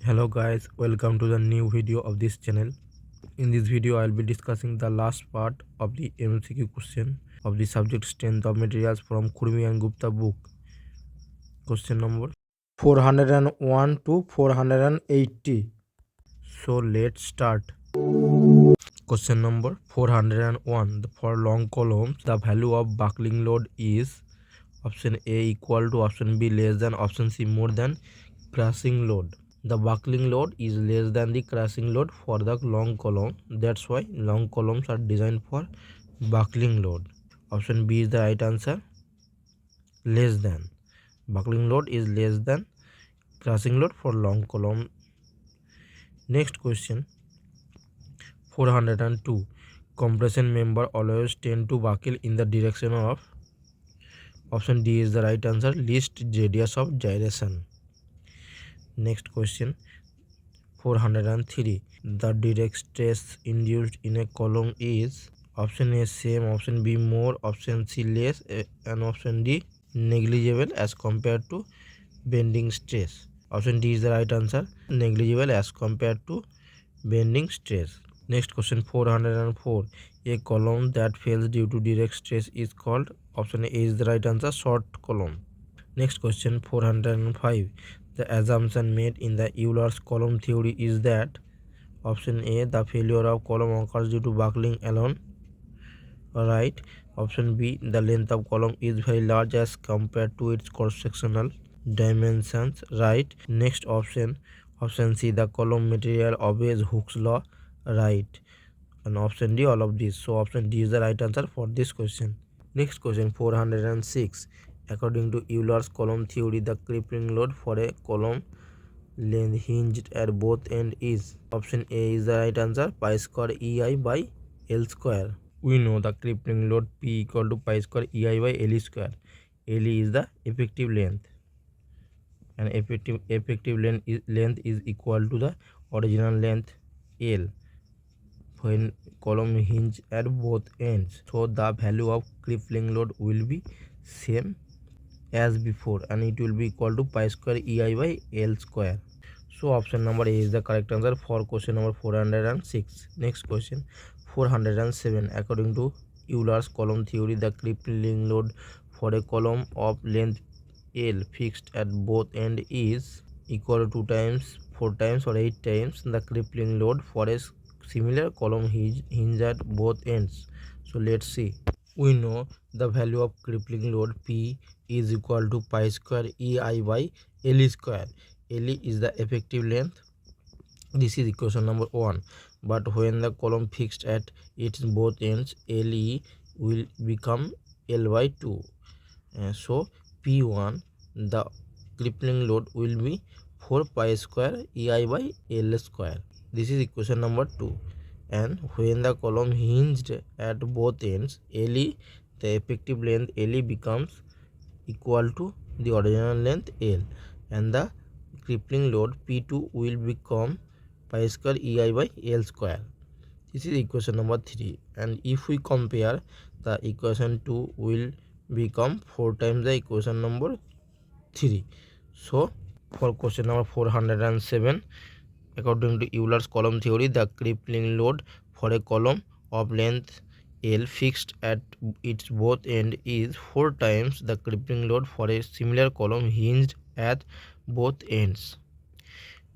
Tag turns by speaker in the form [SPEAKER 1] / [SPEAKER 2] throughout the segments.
[SPEAKER 1] Hello guys, welcome to the new video of this channel. In this video I'll be discussing the last part of the MCQ question of the subject strength of materials from Kurmi and Gupta book. Question number 401 to 480. So let's start. Question number 401. For long columns, the value of buckling load is option A equal to option B less than option C more than crushing load. The buckling load is less than the crushing load for the long column. That's why long columns are designed for buckling load. Option B is the right answer. Less than. Buckling load is less than crushing load for long column. Next question 402. Compression member always tend to buckle in the direction of option D is the right answer, least radius of gyration. Next question 403. The direct stress induced in a column is option A same, option B more, option C less, and option D negligible as compared to bending stress. Option D is the right answer, negligible as compared to bending stress. Next question 404. A column that fails due to direct stress is called option A is the right answer, short column. Next question 405. The assumption made in the Euler's column theory is that option A the failure of column occurs due to buckling alone. Right. Option B the length of column is very large as compared to its cross-sectional dimensions. Right. Next option C the column material obeys Hooke's law. Right. And option D all of these. So option D is the right answer for this question. Next question 406. According to Euler's column theory, the crippling load for a column length hinged at both ends is option A is the right answer, pi square EI by L square. We know the crippling load P equal to pi square EI by L square. L is the effective length, and effective length is equal to the original length L when column hinge at both ends. So the value of crippling load will be same as before, and it will be equal to pi square EI by L square. So option number A is the correct answer for question number 406. Next question 407. According to Euler's column theory, the crippling load for a column of length L fixed at both ends is equal to 2 times, 4 times or 8 times the crippling load for a similar column hinge at both ends. So let's see. We know the value of crippling load P is equal to pi square EI by L square. L is the effective length. This is equation number 1. But when the column fixed at its both ends, LE will become L by 2. So P1 the crippling load will be 4 pi square EI by L square. This is equation number 2. And when the column hinged at both ends, LE the effective length LE becomes equal to the original length L, and the crippling load P2 will become pi square EI by L square. This is equation number 3. And if we compare, the equation 2 will become 4 times the equation number 3. So for question number 407, according to Euler's column theory, the crippling load for a column of length L fixed at its both ends is 4 times the crippling load for a similar column hinged at both ends.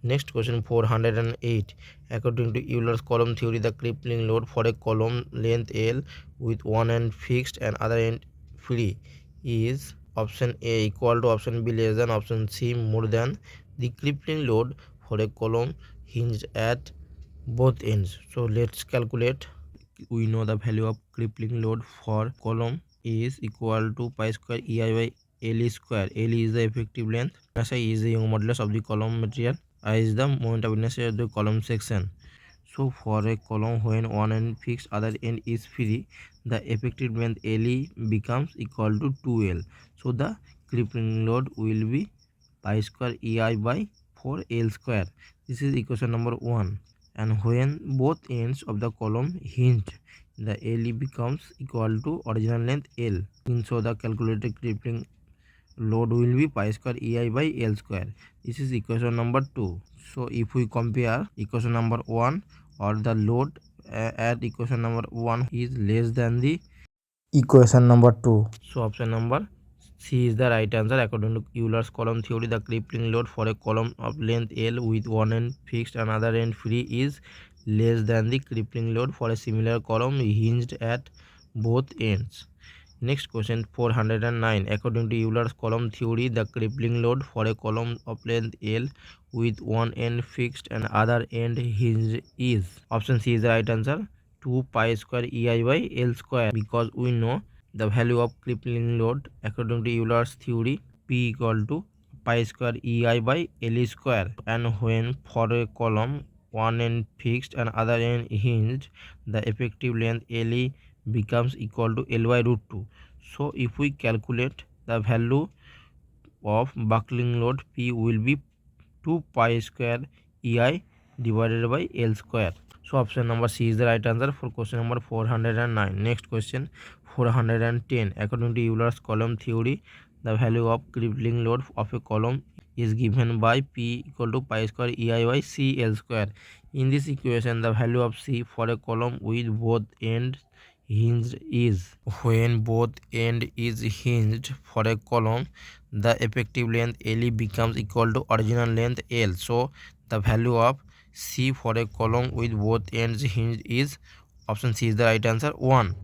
[SPEAKER 1] Next question 408. According to Euler's column theory, the crippling load for a column length L with one end fixed and other end free is option A equal to option B less than option C more than the crippling load for a column hinged at both ends. So let's calculate. We know the value of crippling load for column is equal to pi square EI by L square. L is the effective length, I is the young modulus of the column material, I is the moment of inertia of the column section. So for a column when one end fixed other end is free, the effective length LE becomes equal to 2L. So the crippling load will be pi square EI by 4L square. This is equation number 1. And when both ends of the column hinge, the LE becomes equal to original length L. And so the calculated crippling load will be pi square EI by L square. This is equation number 2. So if we compare equation number 1 or the load at equation number 1 is less than the equation number 2. So option number C is the right answer. According to Euler's column theory, the crippling load for a column of length L with one end fixed and other end free is less than the crippling load for a similar column hinged at both ends. Next question 409. According to Euler's column theory, the crippling load for a column of length L with one end fixed and other end hinged is. Option C is the right answer. 2 pi square EI by L square, because we know the value of crippling load according to Euler's theory, P equal to pi square EI by L square, and when for a column one end fixed and other end hinged, the effective length LE becomes equal to L by root 2. So if we calculate the value of buckling load, P will be 2 pi square EI divided by L square. So option number C is the right answer for question number 409. Next question 410. According to Euler's column theory, the value of crippling load of a column is given by P equal to pi square EI by C L square. In this equation, the value of C for a column with both ends hinged is, when both end is hinged for a column, the effective length LE becomes equal to original length L. So the value of C for a column with both ends hinged is, option C is the right answer, 1.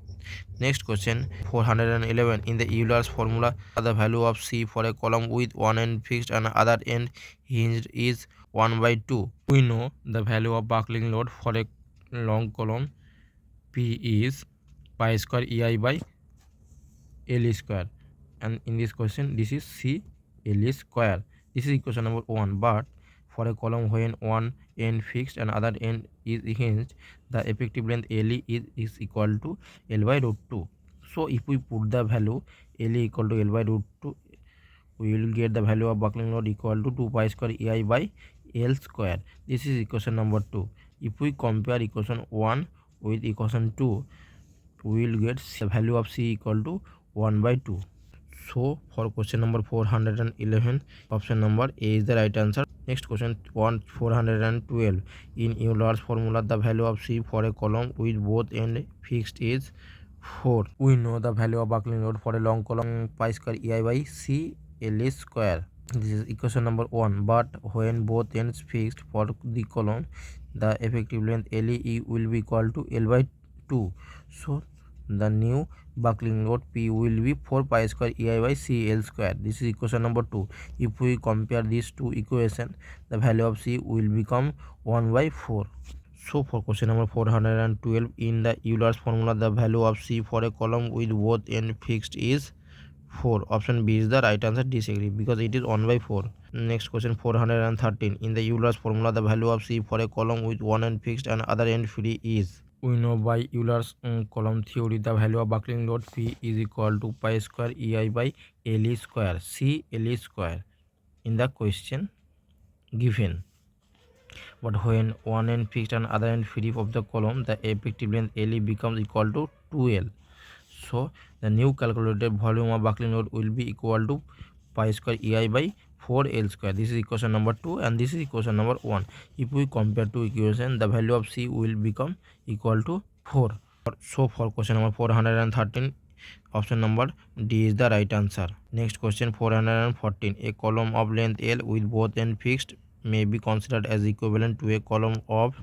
[SPEAKER 1] Next question 411. In the Euler's formula, the value of C for a column with one end fixed and other end hinged is 1 by 2. We know the value of buckling load for a long column P is pi square EI by L square, and in this question this is C L square. This is equation number 1. But for a column when one end fixed and other end is hinged, the effective length LE is equal to L by root 2. So if we put the value LE equal to L by root 2, we will get the value of buckling load equal to 2 pi square EI by L square. This is equation number 2. If we compare equation 1 with equation 2, we will get the value of C equal to 1 by 2. So for question number 411, option number A is the right answer. Next question 412. In Euler's formula, the value of C for a column with both ends fixed is 4. We know the value of buckling load for a long column pi square EI by C L square. This is equation number 1. But when both ends fixed for the column, the effective length LE will be equal to L by 2. So the new buckling load P will be 4 pi square EI by C L square. This is equation number 2. If we compare these two equations, the value of C will become 1 by 4. So for question number 412, in the Euler's formula, the value of C for a column with both ends fixed is 4. Option B is the right answer. Disagree, because it is 1 by 4. Next question 413. In the Euler's formula, the value of C for a column with one end fixed and other end free is. We know by Euler's column theory, the value of buckling load P is equal to pi square EI by L square, C L square in the question given. But when one end fixed and other end free of the column, the effective length LE becomes equal to 2L. So the new calculated volume of buckling load will be equal to pi square EI by 4L square. This is equation number 2 and this is equation number 1. If we compare two equations, the value of C will become equal to 4. So for question number 413, option number D is the right answer. Next question 414. A column of length L with both ends fixed may be considered as equivalent to a column of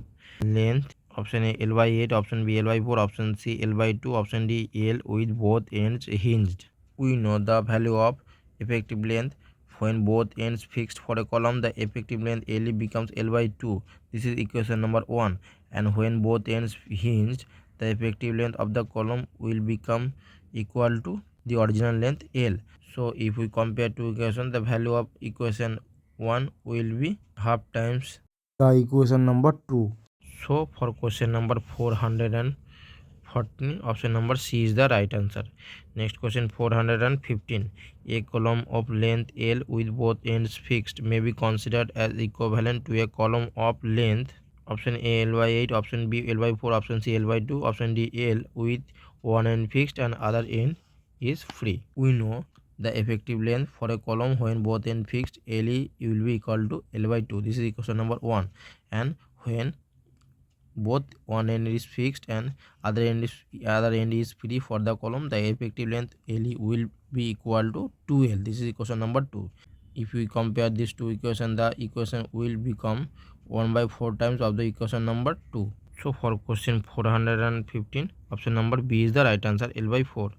[SPEAKER 1] length, option A L by 8, option B L by 4, option C L by 2, option D L with both ends hinged. We know the value of effective length when both ends fixed for a column, the effective length LE becomes L by 2. This is equation number 1. And when both ends hinged, the effective length of the column will become equal to the original length L. So if we compare two equations, the value of equation 1 will be half times the equation number 2. So for question number 414, option number C is the right answer. Next question 415. A column of length L with both ends fixed may be considered as equivalent to a column of length, option A L by 8, option B L by 4, option C L by 2, option D L with one end fixed and other end is free. We know the effective length for a column when both ends fixed LE will be equal to L by 2. This is equation number 1. And when both one end is fixed and other end is free for the column, the effective length LE will be equal to 2L. This is equation number 2. If we compare these two equations, the equation will become 1 by 4 times of the equation number 2. So for question 415, option number B is the right answer, L by 4.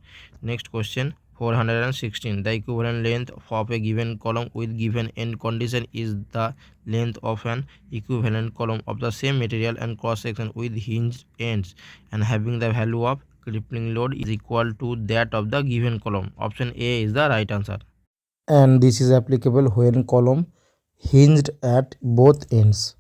[SPEAKER 1] Next question 416. The equivalent length of a given column with given end condition is the length of an equivalent column of the same material and cross section with hinged ends and having the value of crippling load is equal to that of the given column. Option A is the right answer.
[SPEAKER 2] And this is applicable when column hinged at both ends.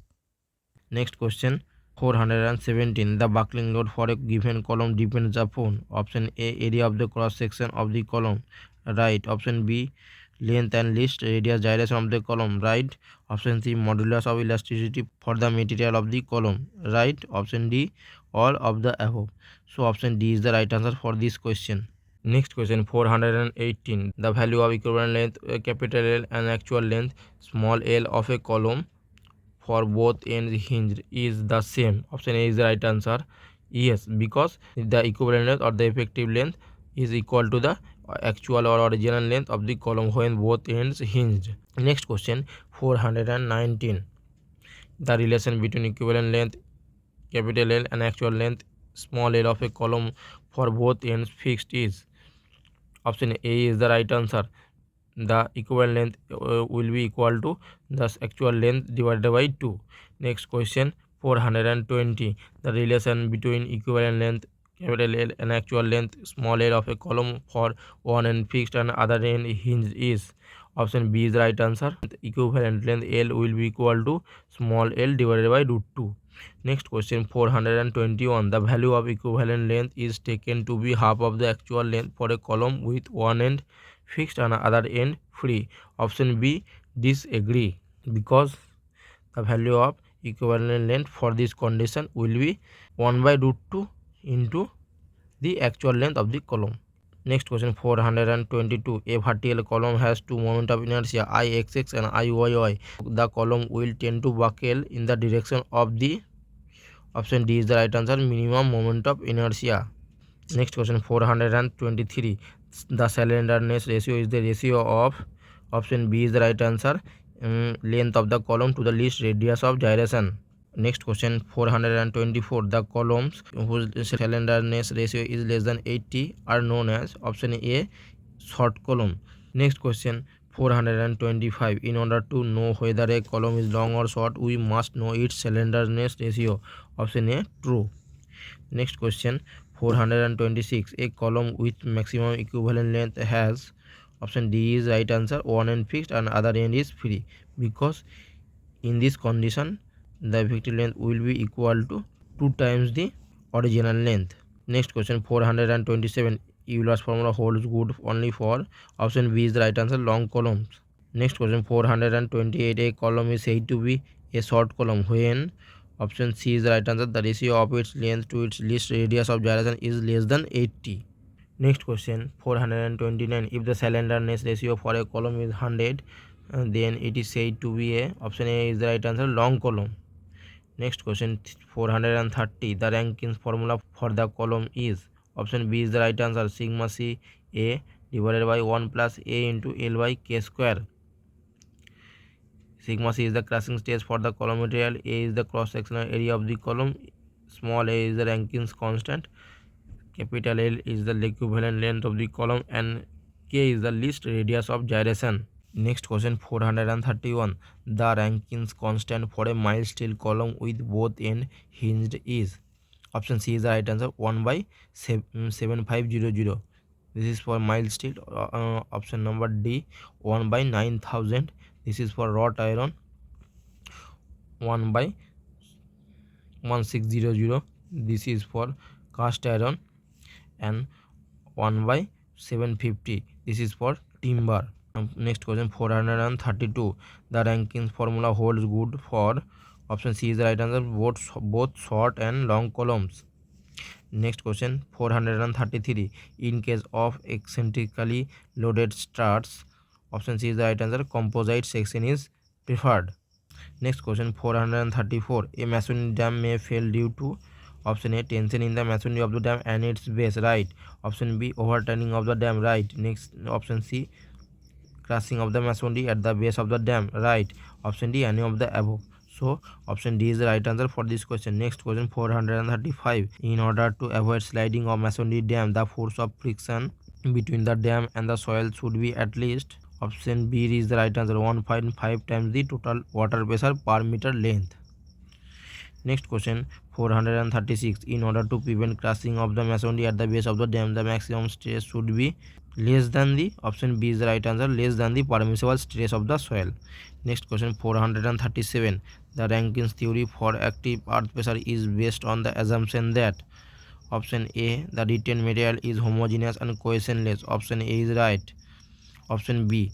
[SPEAKER 1] Next question 417. The buckling load for a given column depends upon option A, area of the cross section of the column, right. Option B, length and least radius gyration of the column, right. Option C, modulus of elasticity for the material of the column, right. Option D, all of the above. So option D is the right answer for this question. Next question 418. The value of equivalent length capital L and actual length small l of a column for both ends hinged is the same. Option A is the right answer. Yes, because the equivalent length or the effective length is equal to the actual or original length of the column when both ends hinged. Next question 419. The relation between equivalent length capital L and actual length small l of a column for both ends fixed is. Option A is the right answer. The equivalent length will be equal to the actual length divided by 2. Next question 420. The relation between equivalent length capital L and actual length small l of a column for one end fixed and other end hinged is. Option B is the right answer. The equivalent length L will be equal to small l divided by root 2. Next question 421. The value of equivalent length is taken to be half of the actual length for a column with one end fixed and other end free. Option B, disagree, because the value of equivalent length for this condition will be 1 by root 2 into the actual length of the column. Next question 422. A vertical column has two moment of inertia Ixx and Iyy. The column will tend to buckle in the direction of the. Option D is the right answer, minimum moment of inertia. Next question 423. The slenderness ratio is the ratio of. Option B is the right answer, length of the column to the least radius of gyration. Next question 424. The columns whose slenderness ratio is less than 80 are known as. Option A, short column. Next question 425. In order to know whether a column is long or short, we must know its slenderness ratio. Option A, true. Next question 426. A column with maximum equivalent length has. Option D is right answer, one end fixed and other end is free, because in this condition the effective length will be equal to 2 times the original length. Next question 427. Euler's formula holds good only for. Option B is the right answer, long columns. Next question 428. A column is said to be a short column when. Option C is the right answer, the ratio of its length to its least radius of gyration is less than 80. Next question 429. If the slenderness ratio for a column is 100, then it is said to be a. Option A is the right answer, long column. Next question 430. The Rankins formula for the column is. Option B is the right answer, sigma C A divided by 1 plus A into L by K square. Sigma C is the crushing stress for the column material, A is the cross-sectional area of the column, small a is the Rankins constant, capital L is the equivalent length of the column, and K is the least radius of gyration. Next question 431. The Rankins constant for a mild steel column with both ends hinged is. Option C is the right answer, 1 by 7500. This is for mild steel. Option number D, 1 by 9000. This is for wrought iron, 1 by 1600. This is for cast iron, and 1 by 750. This is for timber. Next question 432. The Rankins formula holds good for. Option C is the right answer, both short and long columns. Next question 433. In case of eccentrically loaded struts, option C is the right answer. Composite section is preferred. Next question 434. A masonry dam may fail due to option A tension in the masonry of the dam and its base, right. Option B overturning of the dam, right. Next option C crashing of the masonry at the base of the dam, right. Option D any of the above. So option D is the right answer for this question. Next question 435. In order to avoid sliding of masonry dam, the force of friction between the dam and the soil should be at least, option B is the right answer, 1.5 times the total water pressure per meter length. Next question 436. In order to prevent crashing of the masonry at the base of the dam, the maximum stress should be less than the, option B is the right answer, less than the permissible stress of the soil. Next question 437. The Rankine's theory for active earth pressure is based on the assumption that, option A the retained material is homogeneous and cohesionless, option A is right. Option B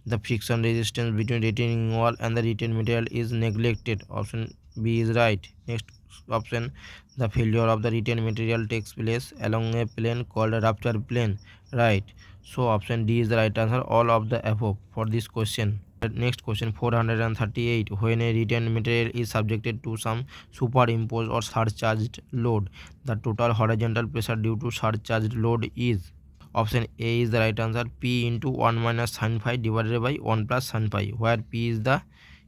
[SPEAKER 1] the friction resistance between retaining wall and the retained material is neglected, option B is right. Next option, the failure of the retained material takes place along a plane called a rupture plane, right. So option D is the right answer, all of the above for this question. Next question 438. When a retained material is subjected to some superimposed or surcharged load, the total horizontal pressure due to surcharged load is, option A is the right answer, P into 1 minus sin phi divided by 1 plus sin phi, where P is the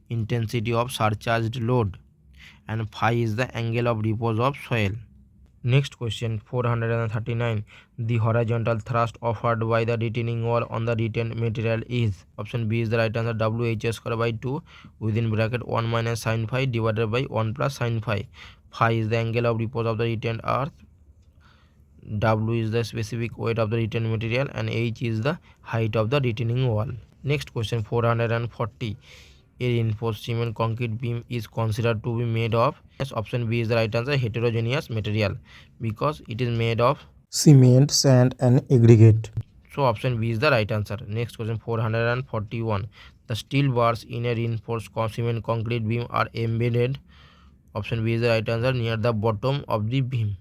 [SPEAKER 1] intensity of surcharged load and phi is the angle of repose of soil. Next question 439. The horizontal thrust offered by the retaining wall on the retained material is, option B is the right answer, WH square by 2 within bracket 1 minus sin phi divided by 1 plus sin phi. Phi is the angle of repose of the retained earth, W is the specific weight of the retained material, and H is the height of the retaining wall. Next question 440. A reinforced cement concrete beam is considered to be made of, yes, option B is the right answer, heterogeneous material, because it is made of
[SPEAKER 2] cement, sand, and aggregate.
[SPEAKER 1] So option B is the right answer. Next question 441. The steel bars in a reinforced cement concrete beam are embedded, option B is the right answer, near the bottom of the beam.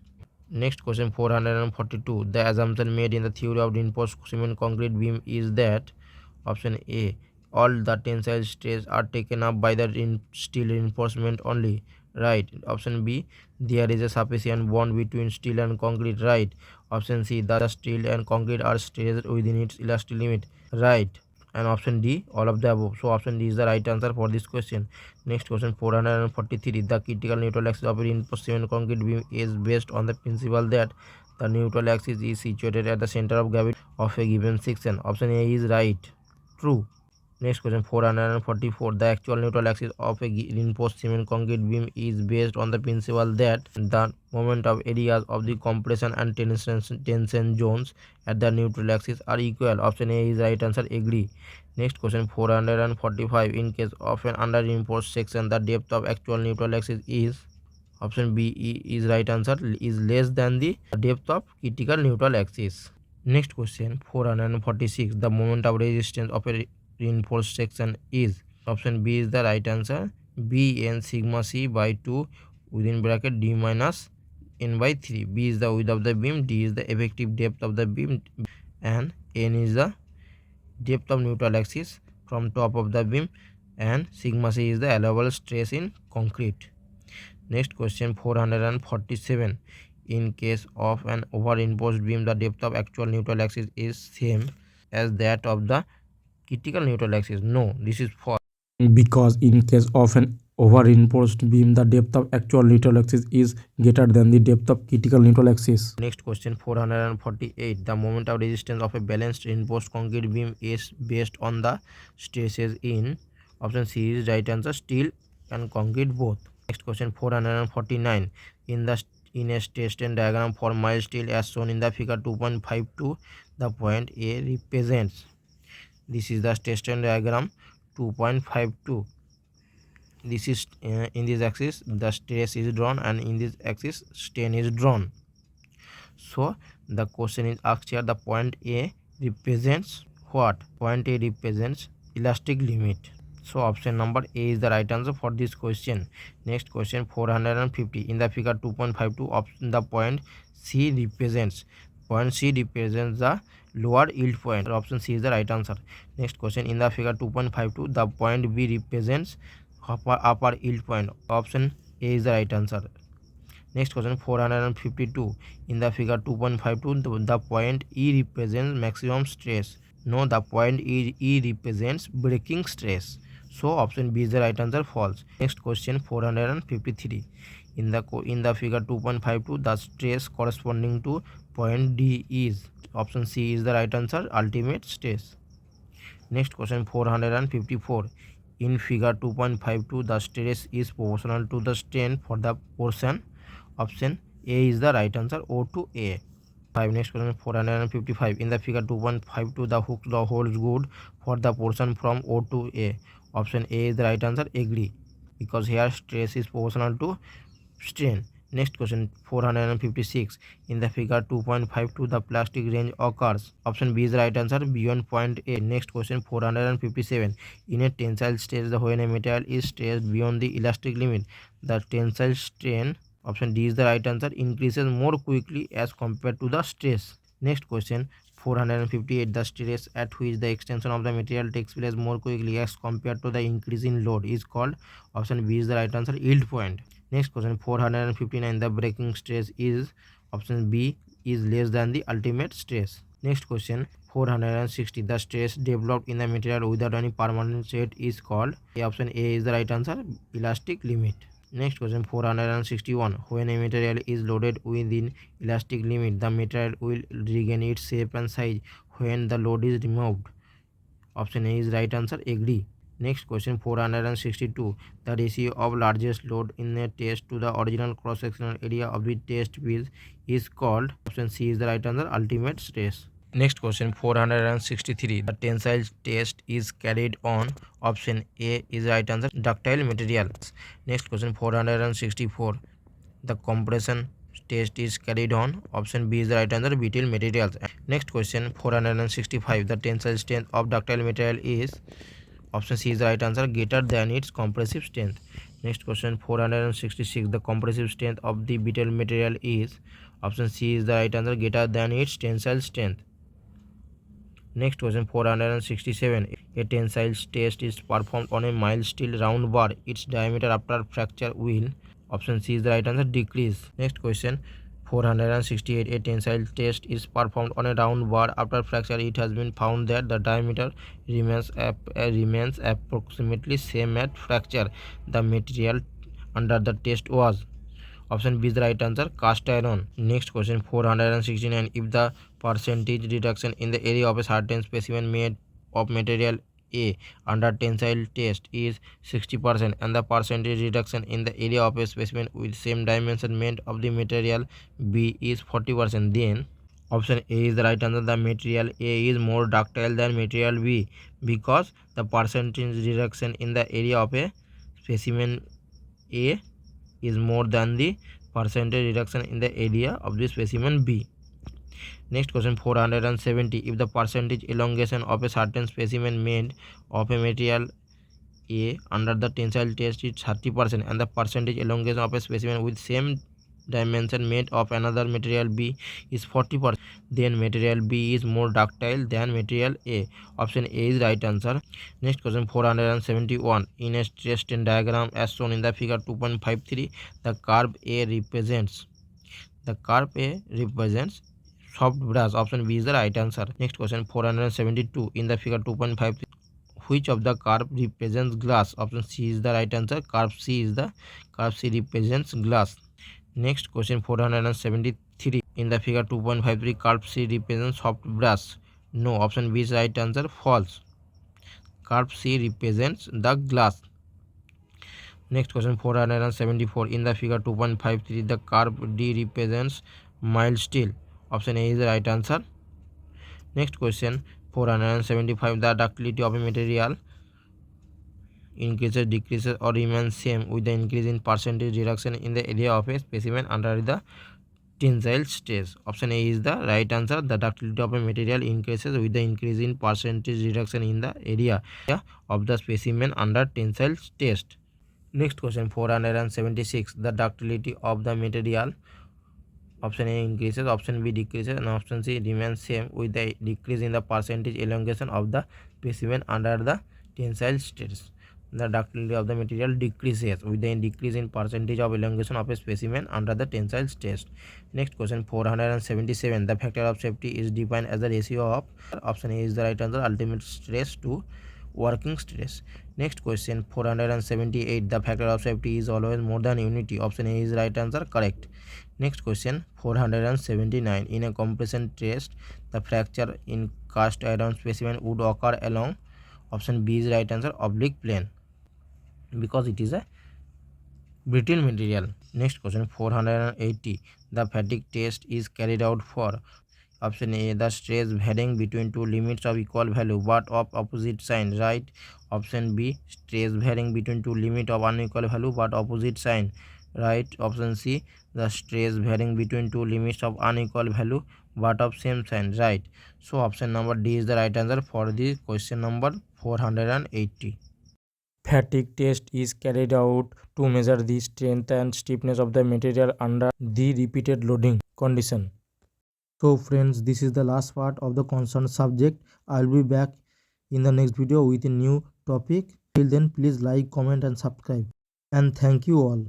[SPEAKER 1] Next question 442. The assumption made in the theory of reinforced cement concrete beam is that, option A all the tensile stress are taken up by the steel reinforcement only, right. Option B there is a sufficient bond between steel and concrete, right. Option C the steel and concrete are stressed within its elastic limit, right. And option D all of the above. So option D is the right answer for this question. Next question 443. The critical neutral axis of a reinforced cement concrete beam is based on the principle that the neutral axis is situated at the center of gravity of a given section. Option A is right, true. Next question 444. The actual neutral axis of a reinforced cement concrete beam is based on the principle that the moment of areas of the compression and tension zones at the neutral axis are equal. Option A is right answer, agree. Next question 445. In case of an under reinforced section, the depth of actual neutral axis is, option B is right answer, is less than the depth of critical neutral axis. Next question 446. The moment of resistance of a reinforced section is, option B is the right answer, B n sigma c by 2 within bracket d minus n by 3. B is the width of the beam, D is the effective depth of the beam, and n is the depth of neutral axis from top of the beam, and sigma c is the allowable stress in concrete. Next question 447. In case of an overimposed beam, the depth of actual neutral axis is same as that of the critical neutral axis. No, this is false.
[SPEAKER 2] Because in case of an over-reinforced beam, the depth of actual neutral axis is greater than the depth of critical neutral axis.
[SPEAKER 1] Next question 448. The moment of resistance of a balanced reinforced concrete beam is based on the stresses in, option C is right answer, steel and concrete both. Next question 449. In a stress strain diagram for mild steel as shown in the figure 2.52, the point A represents, this is the stress strain diagram 2.52. This is in this axis the stress is drawn, and in this axis strain is drawn. So the question is asked here, the point A represents what? Point A represents elastic limit. So option number A is the right answer for this question. Next question 450. In the figure 2.52, the point C represents the lower yield point. Option C is the right answer. Next question in the figure 2.52, the point B represents upper yield point. Option A is the right answer. Next question 452. In the figure 2.52, the point E represents maximum stress. No, the point E represents breaking stress. So option B is the right answer. False. Next question 453. In the figure 2.52, the stress corresponding to point D is. Option C is the right answer. Ultimate stress. Next question 454. In figure 2.52, the stress is proportional to the strain for the portion. Option A is the right answer. O to A. Next question 455. In the figure 2.52, the Hooke's law holds good for the portion from O to A. Option A is the right answer. Agree, because here stress is proportional to strain. Next question 456. In the figure 2.52, the plastic range occurs. Option B is the right answer. Beyond point A. Next question 457. In a tensile stress, when a material is stressed beyond the elastic limit, the tensile strain, option D is the right answer, increases more quickly as compared to the stress. Next question 458. The stress at which the extension of the material takes place more quickly as compared to the increase in load is called. Option B is the right answer. Yield point. Next question 459. The breaking stress is. Option B is less than the ultimate stress. Next question 460. The stress developed in the material without any permanent set is called. Option A is the right answer. Elastic limit. Next question 461. When a material is loaded within elastic limit, the material will regain its shape and size when the load is removed. Option A is right answer. Agree. Next question 462. The ratio of largest load in a test to the original cross-sectional area of the test piece is called. Option C is the right answer. Ultimate stress. Next question 463. The tensile test is carried on. Option A is right answer. Ductile materials. Next question 464. The compression test is carried on. Option B is the right answer. Brittle materials. Next question 465. The tensile strength of ductile material is. Option C is the right answer. Greater than its compressive strength. Next question 466. The compressive strength of the brittle material is. Option C is the right answer. Greater than its tensile strength. Next question 467. A tensile test is performed on a mild steel round bar. Its diameter after fracture will. Option C is the right answer. Decrease. Next question 468. A tensile test is performed on a round bar. After fracture, it has been found that the diameter remains approximately same at fracture. The material under the test was. Option B is the right answer. Cast iron. Next question 469. If the percentage reduction in the area of a certain specimen made of material A under tensile test is 60% and the percentage reduction in the area of a specimen with same dimension made of the material B is 40%, then option A is the right answer. The material A is more ductile than material B because the percentage reduction in the area of a specimen A is more than the percentage reduction in the area of the specimen B. Next question 470. If the percentage elongation of a certain specimen made of a material A under the tensile test is 30% and the percentage elongation of a specimen with same dimension made of another material B is 40%, then material B is more ductile than material A. Option A is right answer. Next question 471. In a stress strain diagram as shown in the figure 2.53, the curve A represents soft brass. Option B is the right answer. Next question 472. In the figure 2.53, which of the curve represents glass? Option C is the right answer. Curve C represents glass. Next question 473. In the figure 2.53, curve C represents soft brass. No. Option B is right answer. False. Curve C represents the glass. Next question 474. In the figure 2.53, the curve D represents mild steel. Option A is the right answer. Next question 475. The ductility of a material increases, decreases or remains same with the increase in percentage reduction in the area of a specimen under the tensile stress. Option A is the right answer. The ductility of a material increases with the increase in percentage reduction in the area of the specimen under tensile test. Next question 476. The ductility of the material. Option A increases, option B decreases, and option C remains same with the decrease in the percentage elongation of the specimen under the tensile stress. The ductility of the material decreases with the decrease in percentage of elongation of a specimen under the tensile stress. Next question 477. The factor of safety is defined as the ratio of. Option A is the right answer. Ultimate stress to working stress. Next question 478. The factor of safety is always more than unity. Option A is right answer. Correct. Next question 479. In a compression test, the fracture in cast iron specimen would occur along. Option B is right answer. Oblique plane, because it is a brittle material. Next question 480. The fatigue test is carried out for. Option A, the stress varying between two limits of equal value but of opposite sign, right. Option B, stress varying between two limits of unequal value but opposite sign, right. Option C, the stress varying between two limits of unequal value but of same sign, right. So option number D is the right answer for the question number 480.
[SPEAKER 2] Fatigue test is carried out to measure the strength and stiffness of the material under the repeated loading condition. So friends, this is the last part of the concerned subject. I'll be back in the next video with a new topic. Till then, please like, comment and subscribe. And thank you all.